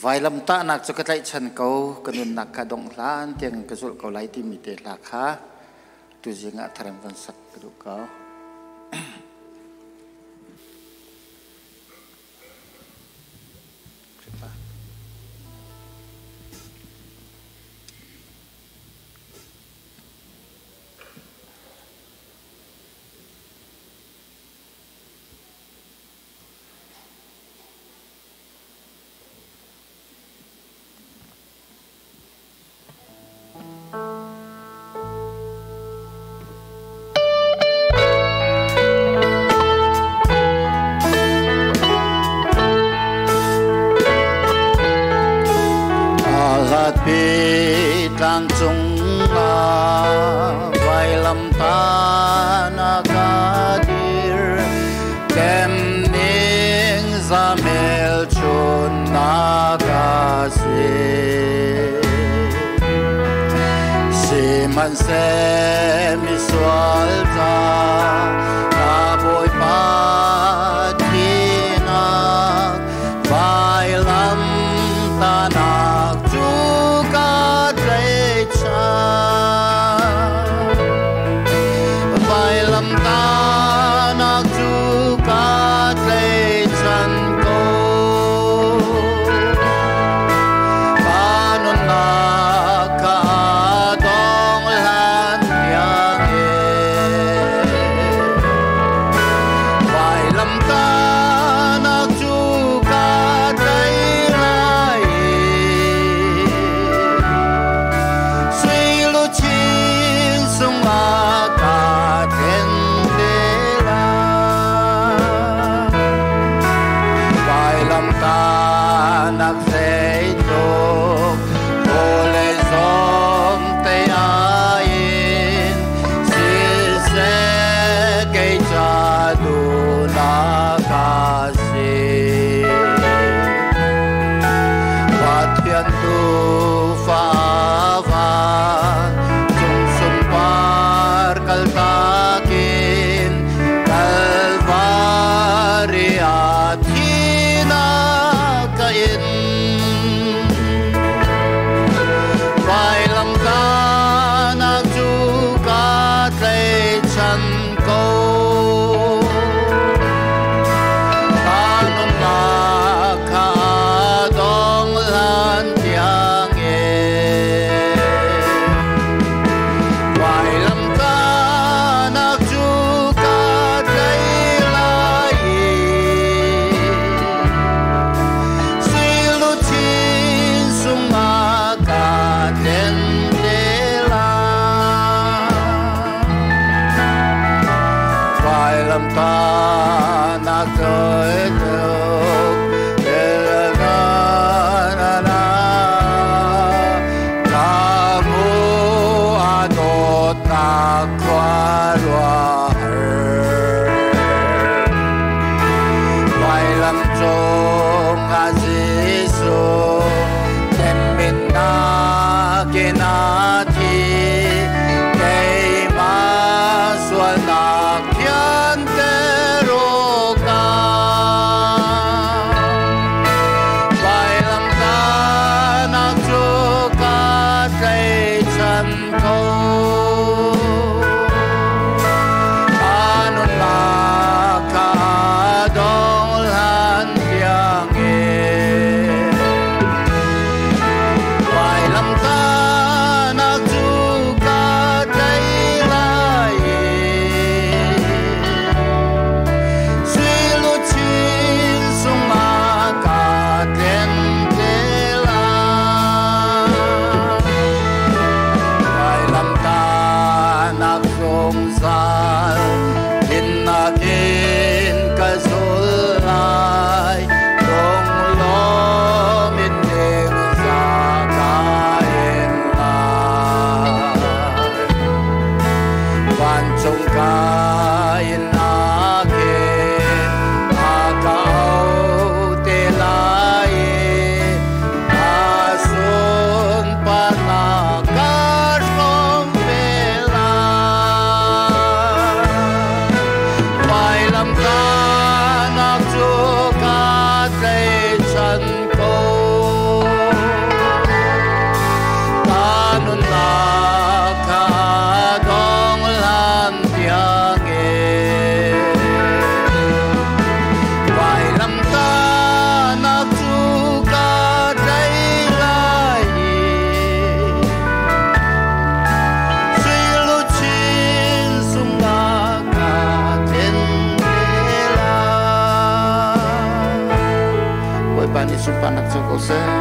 vài lâm ta nạc cho cái lại chân câu cái nun nạc cả động lan tiếng cái rụt câu lại tìm mít lạc ha tu gì ngã thằng văn sắc cái độ câu Lang chung vài lâm ta na kadir kem ning za mel chun na ka se man se mi swal ta na boy pa tina vài lâm ta na vài lâm ta nạc chu ca tây chân cô ba non nạc ca dong lan yang ye vài lâm ta nạc chu ca tây lai suy lu chín sung a ca thiên đế la vài lâm ta nạc dây tục ô lê giông tây ayin si se cây cha du na ca si và thiên tu pha van chung sum par kal takin kalvari athina kain vài lâm ta nạc chu ca tây chân câu ta non nạc ca dong lan tiếng ye vài lâm ta nạc chu ca tây lai suy lu chín sung a ca thiên đế la vài lâm ta nạc trời tục na na ca mu a đột nạc qua loa vài lâm chung a di su tem min na ke na thi cây ma xuân nạc thiên te ro ca vài lâm ta nạc chu ca tây chân câu anon nạc ca dong lan tiếng ye vài lâm ta nạc chu ca tây lai suy lu chín sung a ca thiên đế la vài lâm ta nạc sung sal in nạc in ca sul lai dong lo min ning sa ca in lai van chung ca in nạc in a cao te lai a sun pa na ca song pe la vài lâm ta nạc chu ca tây chân câu cầu sen